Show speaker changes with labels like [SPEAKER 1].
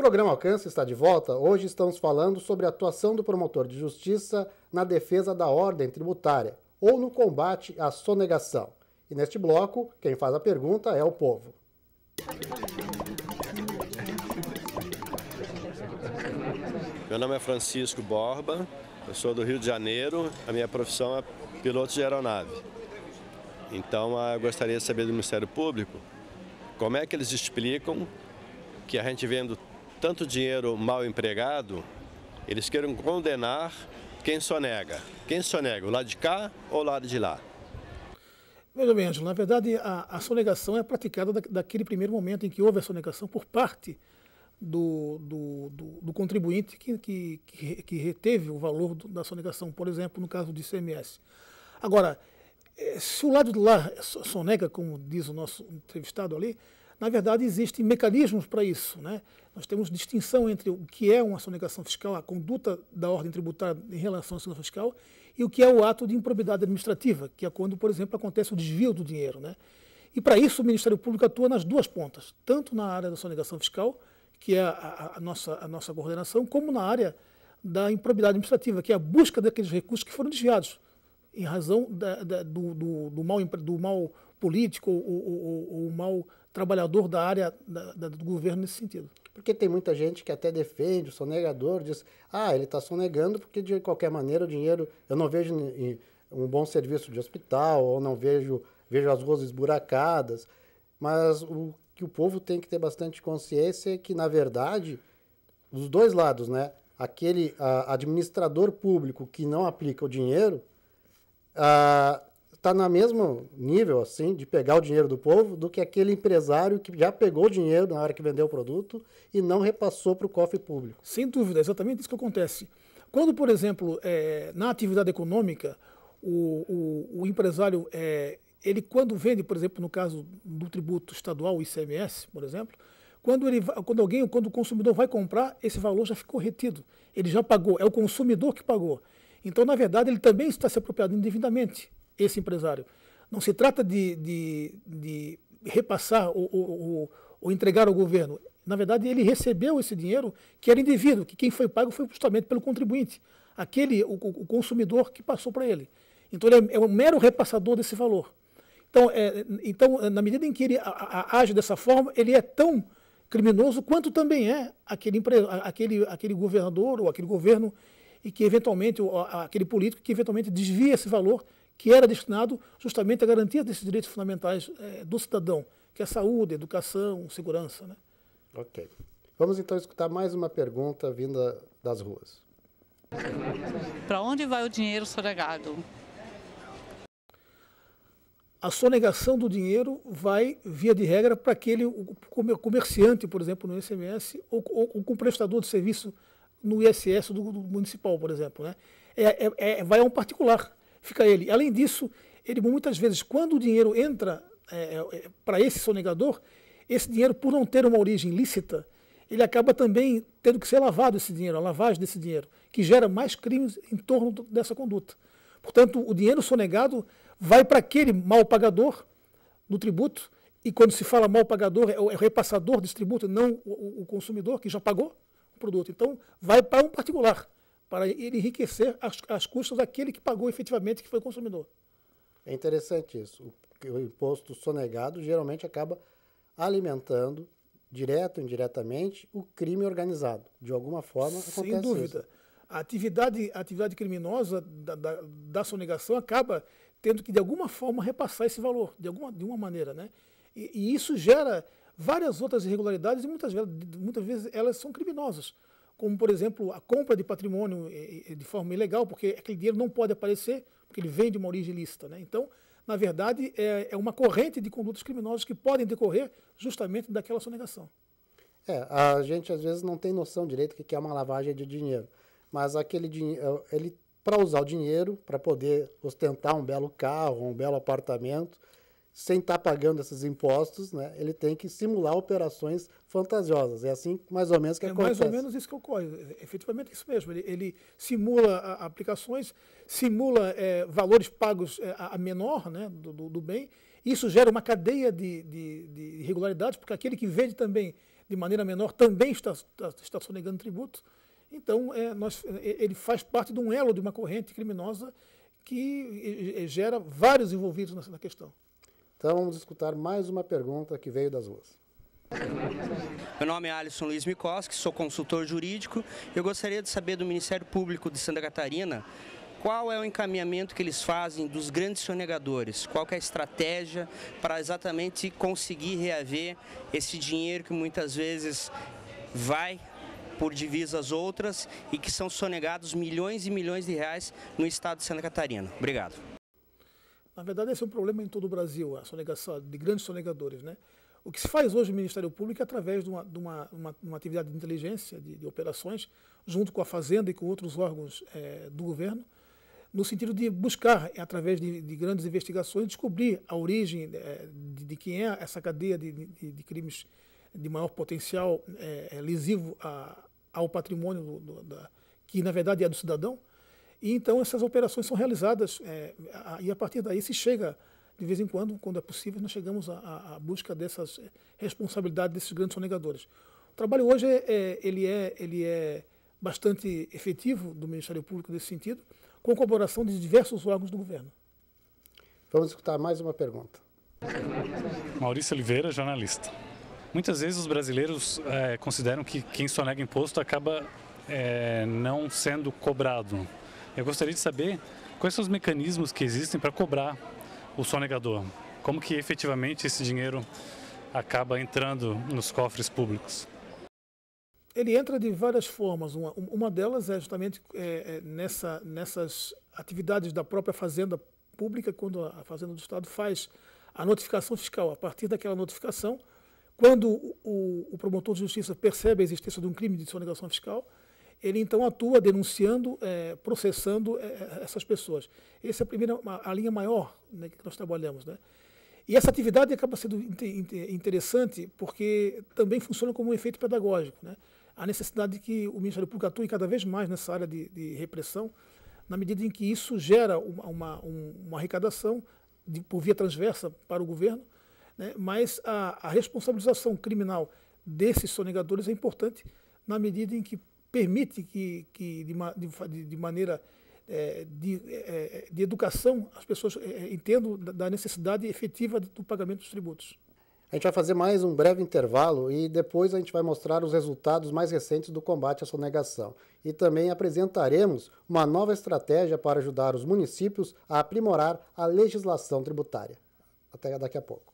[SPEAKER 1] programa Alcance está de volta. Hoje estamos falando sobre a atuação do promotor de justiça na defesa da ordem tributária ou no combate à sonegação. E neste bloco, quem faz a pergunta é o povo.
[SPEAKER 2] Meu nome é Francisco Borba, eu sou do Rio de Janeiro, a minha profissão é piloto de aeronave. Então, eu gostaria de saber do Ministério Público como é que eles explicam que a gente vendo tanto dinheiro mal empregado, eles queiram condenar quem sonega. Quem sonega, o lado de cá ou o lado de lá?
[SPEAKER 3] Veja bem, Ângelo, na verdade a sonegação é praticada daquele primeiro momento em que houve a sonegação por parte do contribuinte que reteve o valor da sonegação, por exemplo, no caso do ICMS. Agora, se o lado de lá sonega, como diz o nosso entrevistado ali, na verdade existem mecanismos para isso, né? Nós temos distinção entre o que é uma sonegação fiscal, a conduta da ordem tributária em relação à sonegação fiscal, e o que é o ato de improbidade administrativa, que é quando, por exemplo, acontece o desvio do dinheiro, né? E para isso o Ministério Público atua nas duas pontas, tanto na área da sonegação fiscal, que é a nossa coordenação, como na área da improbidade administrativa, que é a busca daqueles recursos que foram desviados, em razão do mal político ou mal trabalhador da área do governo nesse sentido.
[SPEAKER 1] Porque tem muita gente que até defende o sonegador, diz, ele está sonegando porque de qualquer maneira o dinheiro, eu não vejo um bom serviço de hospital, ou não vejo as ruas esburacadas, mas o que o povo tem que ter bastante consciência é que, na verdade, os dois lados, né? Aquele administrador público que não aplica o dinheiro, está no mesmo nível assim, de pegar o dinheiro do povo do que aquele empresário que já pegou o dinheiro na hora que vendeu o produto e não repassou para o cofre público.
[SPEAKER 3] Sem dúvida, é exatamente isso que acontece. Quando, por exemplo, na atividade econômica, o empresário, ele quando vende, por exemplo, no caso do tributo estadual, o ICMS, por exemplo, quando o consumidor vai comprar, esse valor já ficou retido, ele já pagou, é o consumidor que pagou. Então, na verdade, ele também está se apropriando indevidamente, esse empresário. Não se trata de repassar ou entregar ao governo. Na verdade, ele recebeu esse dinheiro que era indevido, que quem foi pago foi justamente pelo contribuinte, o consumidor que passou para ele. Então, ele é um mero repassador desse valor. Então, na medida em que ele age dessa forma, ele é tão criminoso quanto também é aquele governador ou aquele governo e que eventualmente, aquele político que eventualmente desvia esse valor que era destinado justamente à garantia desses direitos fundamentais do cidadão, que é saúde, educação, segurança, né?
[SPEAKER 1] Ok. Vamos então escutar mais uma pergunta vinda das ruas.
[SPEAKER 4] Para onde vai o dinheiro sonegado?
[SPEAKER 3] A sonegação do dinheiro vai, via de regra, para aquele comerciante, por exemplo, no ICMS, ou com o prestador de serviço no ISS do municipal, por exemplo, né? Vai a um particular, fica ele. Além disso, ele muitas vezes, quando o dinheiro entra para esse sonegador, esse dinheiro, por não ter uma origem lícita, ele acaba também tendo que ser lavado esse dinheiro, a lavagem desse dinheiro, que gera mais crimes em torno dessa conduta. Portanto, o dinheiro sonegado vai para aquele mal pagador do tributo, e quando se fala mal pagador, é o repassador desse tributo, não o consumidor que já pagou o produto. Então, vai para um particular, para ele enriquecer as custas daquele que pagou efetivamente, que foi o consumidor.
[SPEAKER 1] É interessante isso. O imposto sonegado geralmente acaba alimentando, direto ou indiretamente, o crime organizado. De alguma forma, acontece isso.
[SPEAKER 3] Sem dúvida. A atividade criminosa da sonegação acaba tendo que, de alguma forma, repassar esse valor, de uma maneira, né? E isso gera várias outras irregularidades e muitas vezes elas são criminosas, como, por exemplo, a compra de patrimônio de forma ilegal, porque aquele dinheiro não pode aparecer, porque ele vem de uma origem ilícita, né? Então, na verdade, é uma corrente de condutas criminosas que podem decorrer justamente daquela sonegação.
[SPEAKER 1] A gente, às vezes, não tem noção direito do que é uma lavagem de dinheiro, mas aquele dinheiro, para usar o dinheiro, para poder ostentar um belo carro, um belo apartamento, sem estar pagando esses impostos, né, ele tem que simular operações fantasiosas. É assim, mais ou menos, que acontece.
[SPEAKER 3] É mais ou menos isso que ocorre. Efetivamente isso mesmo. Ele simula aplicações, simula valores pagos a menor, né, do bem. Isso gera uma cadeia de irregularidades, porque aquele que vende também de maneira menor, também está sonegando tributos. Então, ele faz parte de um elo, de uma corrente criminosa que gera vários envolvidos na questão.
[SPEAKER 1] Então, vamos escutar mais uma pergunta que veio das ruas.
[SPEAKER 5] Meu nome é Alisson Luiz Mikoski, sou consultor jurídico. Eu gostaria de saber do Ministério Público de Santa Catarina qual é o encaminhamento que eles fazem dos grandes sonegadores, qual que é a estratégia para exatamente conseguir reaver esse dinheiro que muitas vezes vai por divisas outras e que são sonegados milhões e milhões de reais no estado de Santa Catarina. Obrigado.
[SPEAKER 3] Na verdade, esse é um problema em todo o Brasil, a sonegação de grandes sonegadores, né? O que se faz hoje no Ministério Público é através de uma atividade de inteligência, de operações, junto com a Fazenda e com outros órgãos do governo, no sentido de buscar, através de grandes investigações, descobrir a origem de quem é essa cadeia de crimes de maior potencial lesivo ao patrimônio que, na verdade, é do cidadão. E, então, essas operações são realizadas e, a partir daí, se chega, de vez em quando é possível, nós chegamos à busca dessas responsabilidades desses grandes sonegadores. O trabalho hoje ele é bastante efetivo do Ministério Público nesse sentido, com a colaboração de diversos órgãos do governo.
[SPEAKER 1] Vamos escutar mais uma pergunta.
[SPEAKER 6] Maurício Oliveira, jornalista. Muitas vezes os brasileiros consideram que quem sonega imposto acaba não sendo cobrado. Eu gostaria de saber quais são os mecanismos que existem para cobrar o sonegador. Como que efetivamente esse dinheiro acaba entrando nos cofres públicos?
[SPEAKER 3] Ele entra de várias formas. Uma delas é justamente nessas atividades da própria Fazenda Pública, quando a Fazenda do Estado faz a notificação fiscal. A partir daquela notificação, quando o promotor de justiça percebe a existência de um crime de sonegação fiscal, ele então atua denunciando, processando essas pessoas. Essa é a linha maior, né, que nós trabalhamos, né? E essa atividade acaba sendo interessante porque também funciona como um efeito pedagógico, né? A necessidade de que o Ministério Público atue cada vez mais nessa área de repressão, na medida em que isso gera uma arrecadação por via transversa para o governo, né? Mas a responsabilização criminal desses sonegadores é importante na medida em que permite que de maneira de educação as pessoas entendam da necessidade efetiva do pagamento dos tributos.
[SPEAKER 1] A gente vai fazer mais um breve intervalo e depois a gente vai mostrar os resultados mais recentes do combate à sonegação. E também apresentaremos uma nova estratégia para ajudar os municípios a aprimorar a legislação tributária. Até daqui a pouco.